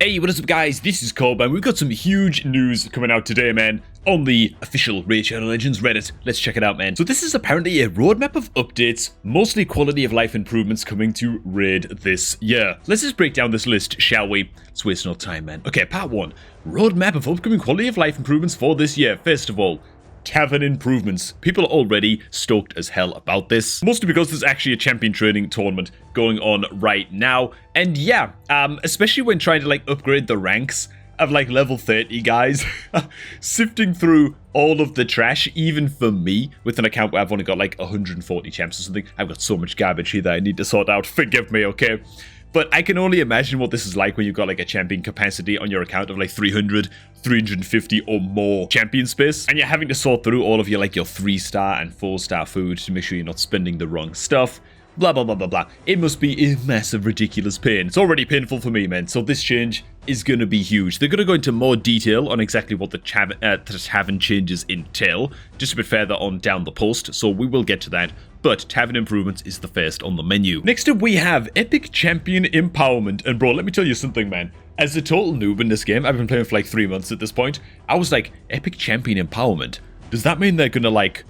Hey, what is up guys, this is Cobb and we've got some huge news coming out today, man, on the official Raid Shadow Legends Reddit. Let's check it out, man. So this is apparently a roadmap of updates, mostly quality of life improvements coming to Raid this year. Let's just break down this list, shall we? Let's waste no time, man. Okay, part 1. Roadmap of upcoming quality of life improvements for this year. First of all, Tavern improvements. People are already stoked as hell about this, mostly because there's actually a champion training tournament going on right now. And yeah, especially when trying to like upgrade the ranks of like level 30 guys, sifting through all of the trash, even for me, with an account where I've only got like 140 champs or something. I've got so much garbage here that I need to sort out. Forgive me, okay? But I can only imagine what this is like when you've got like a champion capacity on your account of like 300, 350 or more champion space. And you're having to sort through all of your like your 3-star and 4-star food to make sure you're not spending the wrong stuff. Blah, blah, blah, blah, blah. It must be a massive, ridiculous pain. It's already painful for me, man. So this change is going to be huge. They're going to go into more detail on exactly what the Tavern changes entail, just a bit further on down the post. So we will get to that. But Tavern improvements is the first on the menu. Next up, we have Epic Champion Empowerment. And bro, let me tell you something, man. As a total noob in this game, I've been playing for like 3 months at this point. I was like, Epic Champion Empowerment? Does that mean they're going to like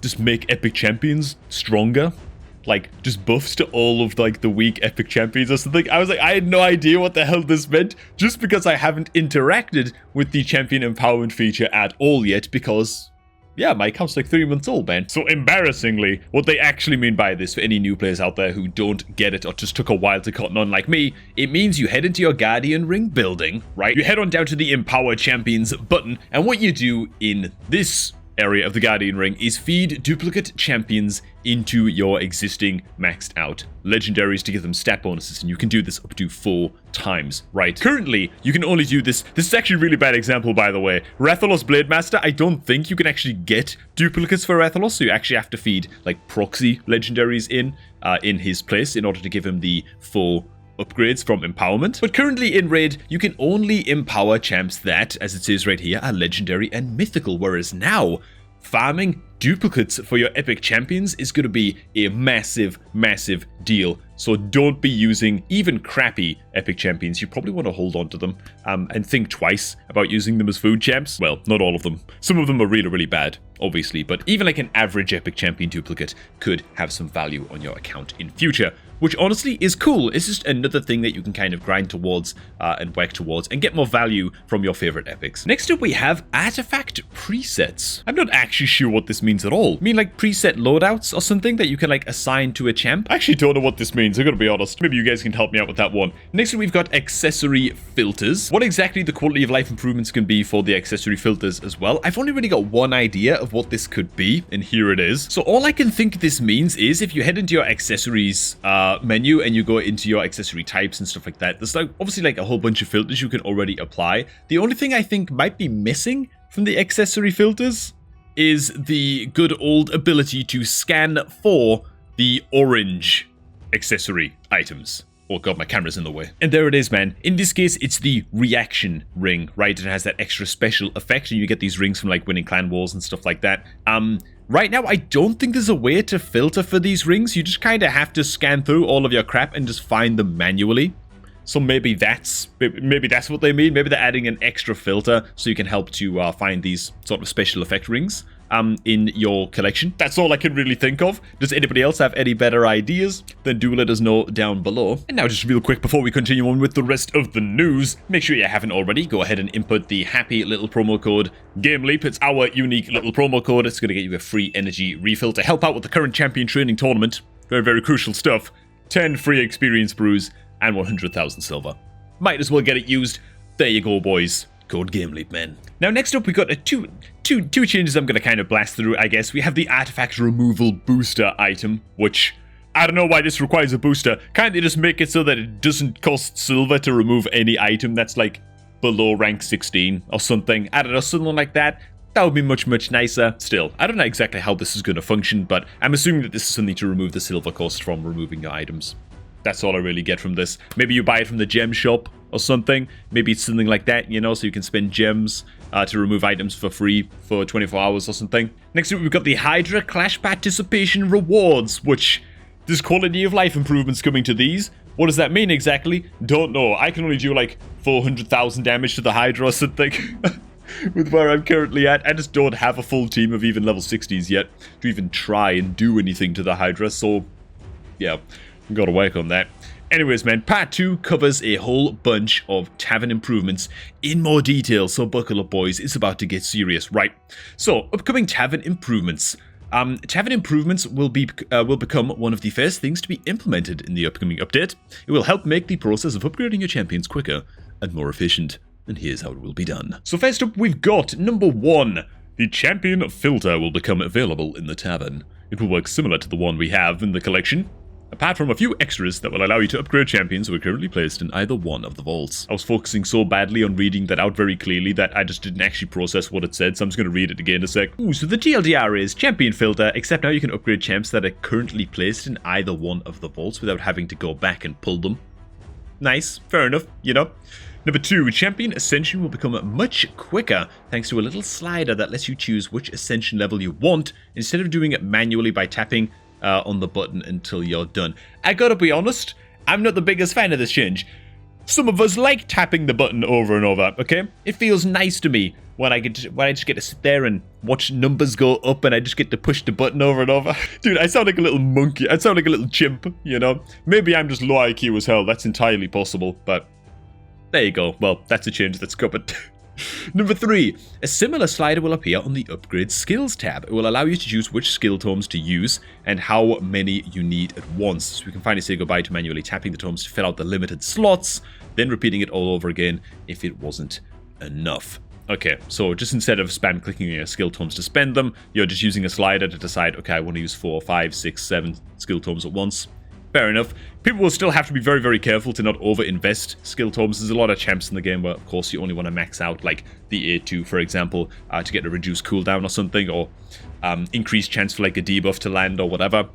just make Epic Champions stronger? Like, just buffs to all of, like, the weak epic champions or something. I was like, I had no idea what the hell this meant, just because I haven't interacted with the champion empowerment feature at all yet, because, yeah, my account's like 3 months old, man. So, embarrassingly, what they actually mean by this, for any new players out there who don't get it or just took a while to cotton on like me, it means you head into your Guardian Ring building, right? You head on down to the Empower Champions button, and what you do in this area of the Guardian Ring is feed duplicate champions into your existing maxed out legendaries to give them stat bonuses, and you can do this up to 4 times, right? Currently, you can only do this. This is actually a really bad example, by the way. Rathalos Blademaster, I don't think you can actually get duplicates for Rathalos, so you actually have to feed like proxy legendaries in his place in order to give him the 4 upgrades from empowerment. But currently in Raid, you can only empower champs that, as it says right here, are legendary and mythical, whereas now, farming duplicates for your epic champions is going to be a massive, massive deal. So don't be using even crappy epic champions. You probably want to hold on to them and think twice about using them as food champs. Well, not all of them. Some of them are really, really bad, obviously, but even like an average epic champion duplicate could have some value on your account in future, which honestly is cool. It's just another thing that you can kind of grind towards and work towards and get more value from your favorite epics. Next up, we have artifact presets. I'm not actually sure what this means at all. I mean like preset loadouts or something that you can like assign to a champ? I actually don't know what this means, I'm gonna be honest. Maybe you guys can help me out with that one. Next up, we've got accessory filters. What exactly the quality of life improvements can be for the accessory filters as well. I've only really got one idea of what this could be, and here it is. So all I can think this means is if you head into your accessories menu and you go into your accessory types and stuff like that, there's like obviously like a whole bunch of filters you can already apply. The only thing I think might be missing from the accessory filters is the good old ability to scan for the orange accessory items. Oh god, my camera's in the way. And there it is, man. In this case, it's the reaction ring, right? It has that extra special effect, and you get these rings from like winning clan wars and stuff like that. Right now, I don't think there's a way to filter for these rings. You just kind of have to scan through all of your crap and just find them manually. So maybe that's what they mean. Maybe they're adding an extra filter so you can help to find these sort of special effect rings in your collection. That's all I can really think of. Does anybody else have any better ideas? Then do let us know down below. And now just real quick before we continue on with the rest of the news, make sure you haven't already, go ahead and input the happy little promo code GameLeap. It's our unique little promo code. It's going to get you a free energy refill to help out with the current champion training tournament. Very, very crucial stuff. 10 free experience brews and 100,000 silver. Might as well get it used. There you go, boys. Code GameLeap, man. Now, next up, we got two changes I'm going to kind of blast through, I guess. We have the artifact removal booster item, which I don't know why this requires a booster. Can't they just make it so that it doesn't cost silver to remove any item that's like below rank 16 or something? I don't know, something like that. That would be much, much nicer. Still, I don't know exactly how this is going to function, but I'm assuming that this is something to remove the silver cost from removing your items. That's all I really get from this. Maybe you buy it from the gem shop or something. Maybe it's something like that, you know, so you can spend gems to remove items for free for 24 hours or something. Next up, we've got the Hydra Clash Participation Rewards, which there's quality of life improvements coming to these, What does that mean exactly? Don't know. I can only do like 400,000 damage to the Hydra or something with where I'm currently at. I just don't have a full team of even level 60s yet to even try and do anything to the Hydra. So, yeah, we've got to work on that. Anyways, man, part 2 covers a whole bunch of Tavern improvements in more detail, so buckle up, boys. It's about to get serious, right? So, upcoming Tavern improvements. Tavern improvements will become one of the first things to be implemented in the upcoming update. It will help make the process of upgrading your champions quicker and more efficient. And here's how it will be done. So first up, we've got number 1. The champion filter will become available in the Tavern. It will work similar to the one we have in the collection, apart from a few extras that will allow you to upgrade champions who are currently placed in either one of the vaults. I was focusing so badly on reading that out very clearly that I just didn't actually process what it said, so I'm just going to read it again in a sec. Ooh, so the TLDR is champion filter, except now you can upgrade champs that are currently placed in either one of the vaults without having to go back and pull them. Nice, fair enough, you know. Number 2, champion ascension will become much quicker thanks to a little slider that lets you choose which ascension level you want instead of doing it manually by tapping on the button until you're done. I gotta be honest, I'm not the biggest fan of this change. Some of us like tapping the button over and over, okay? It feels nice to me when I just get to sit there and watch numbers go up and I just get to push the button over and over. Dude, I sound like a little monkey. I sound like a little chimp, you know? Maybe I'm just low IQ as hell. That's entirely possible, but there you go. Well, that's a change that's covered. Number 3, a similar slider will appear on the Upgrade Skills tab. It will allow you to choose which skill tomes to use and how many you need at once. So we can finally say goodbye to manually tapping the tomes to fill out the limited slots, then repeating it all over again if it wasn't enough. Okay, so just instead of spam clicking on your skill tomes to spend them, you're just using a slider to decide, okay, I want to use 4, 5, 6, 7 skill tomes at once. Fair enough. People will still have to be very, very careful to not over-invest skill tomes. There's a lot of champs in the game where, of course, you only want to max out, like the A2, for example, to get a reduced cooldown or something, or increased chance for, like, a debuff to land or whatever.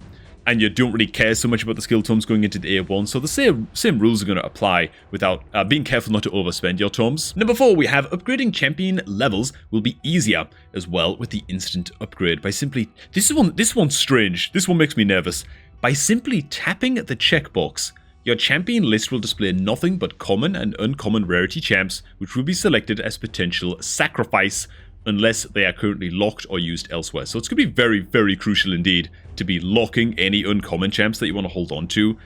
And you don't really care so much about the skill tomes going into the A1, so the same rules are going to apply without being careful not to overspend your tomes. Number 4, we have upgrading champion levels will be easier as well with the instant upgrade by simply... This one's strange. This one makes me nervous. By simply tapping the checkbox, your champion list will display nothing but common and uncommon rarity champs, which will be selected as potential sacrifice unless they are currently locked or used elsewhere. So it's going to be very, very crucial indeed to be locking any uncommon champs that you want to hold on to.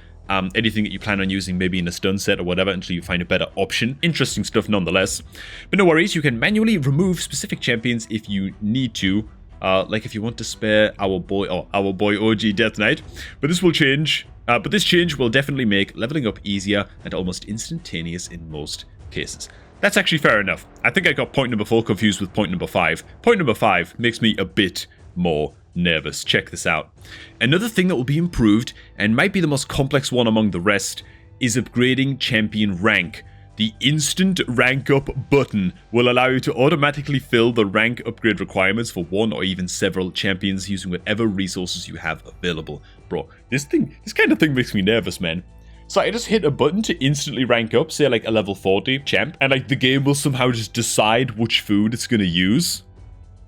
Anything that you plan on using maybe in a stun set or whatever until you find a better option. Interesting stuff nonetheless. But no worries, you can manually remove specific champions if you need to. Like if you want to spare our boy OG Death Knight, but this will change. But this change will definitely make leveling up easier and almost instantaneous in most cases. That's actually fair enough. I think I got point number 4 confused with point number 5. Point number 5 makes me a bit more nervous. Check this out. Another thing that will be improved, and might be the most complex one among the rest, is upgrading champion rank. The instant rank up button will allow you to automatically fill the rank upgrade requirements for one or even several champions using whatever resources you have available. Bro, this kind of thing makes me nervous, man. So I just hit a button to instantly rank up, say like a level 40 champ, and like the game will somehow just decide which food it's gonna use.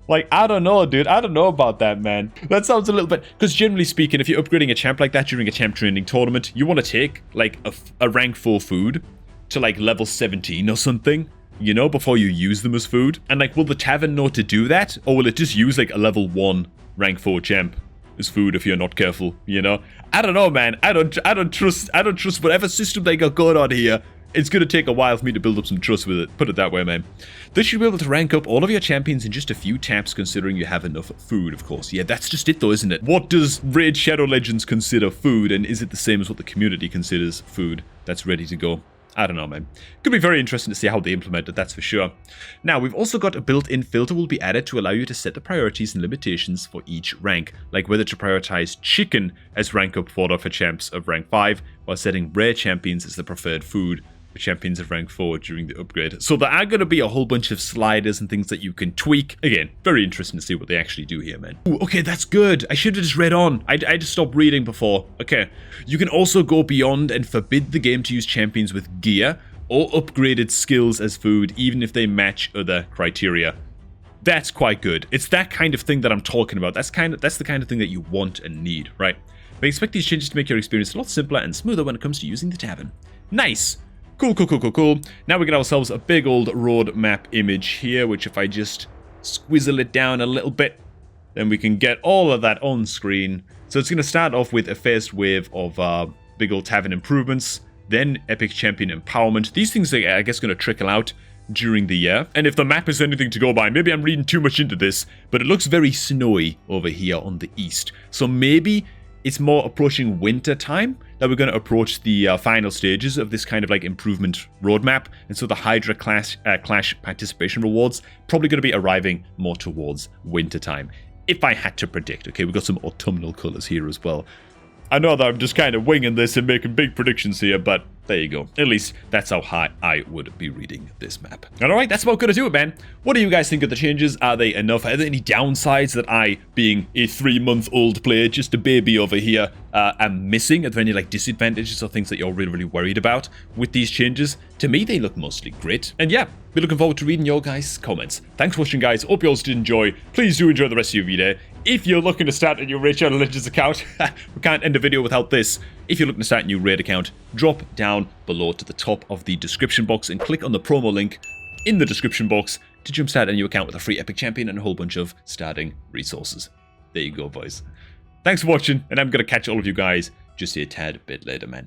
Like, I don't know, dude. I don't know about that, man. That sounds a little bit... Because generally speaking, if you're upgrading a champ like that during a champ training tournament, you want to take like a rank 4 food to like level 17 or something, you know, before you use them as food. And like, will the Tavern know to do that? Or will it just use like a level 1 rank 4 champ as food if you're not careful, you know? I don't know, man. I don't trust whatever system they got going on here. It's going to take a while for me to build up some trust with it. Put it that way, man. This should be able to rank up all of your champions in just a few taps, considering you have enough food, of course. Yeah, that's just it, though, isn't it? What does Raid Shadow Legends consider food, and is it the same as what the community considers food that's ready to go? I don't know, man. Could be very interesting to see how they implement it, that's for sure. Now, we've also got a built-in filter will be added to allow you to set the priorities and limitations for each rank, like whether to prioritize chicken as rank up fodder for champs of rank 5, while setting rare champions as the preferred food for champions of rank 4 during the upgrade. So there are going to be a whole bunch of sliders and things that you can tweak. Again, very interesting to see what they actually do here, man. Ooh, okay, that's good. I should have just read on. I just stopped reading before. Okay. You can also go beyond and forbid the game to use champions with gear or upgraded skills as food, even if they match other criteria. That's quite good. It's that kind of thing that I'm talking about. That's the kind of thing that you want and need, right? We expect these changes to make your experience a lot simpler and smoother when it comes to using the Tavern. Nice! Cool, cool, cool, cool, cool. Now we get ourselves a big old road map image here, which if I just squizzle it down a little bit, then we can get all of that on screen. So it's going to start off with a first wave of big old Tavern improvements, then Epic Champion Empowerment. These things are, I guess, going to trickle out during the year. And if the map is anything to go by, maybe I'm reading too much into this, but it looks very snowy over here on the east. So maybe it's more approaching winter time that we're going to approach the final stages of this kind of like improvement roadmap. And so the Hydra Clash participation rewards probably going to be arriving more towards winter time. If I had to predict. Okay, we've got some autumnal colors here as well. I know that I'm just kind of winging this and making big predictions here, but there you go. At least that's how high I would be reading this map. Alright, that's about going to do it, man. What do you guys think of the changes? Are they enough? Are there any downsides that I, being a 3-month-old player, just a baby over here, am missing? Are there any like disadvantages or things that you're really, really worried about with these changes? To me, they look mostly great. And yeah, be looking forward to reading your guys' comments. Thanks for watching, guys. Hope you all did enjoy. Please do enjoy the rest of your video. If you're looking to start a new Raid Shadow Legends account, we can't end a video without this. If you're looking to start a new Raid account, drop down below to the top of the description box and click on the promo link in the description box to jumpstart a new account with a free Epic Champion and a whole bunch of starting resources. There you go, boys. Thanks for watching, and I'm going to catch all of you guys just a tad bit later, man.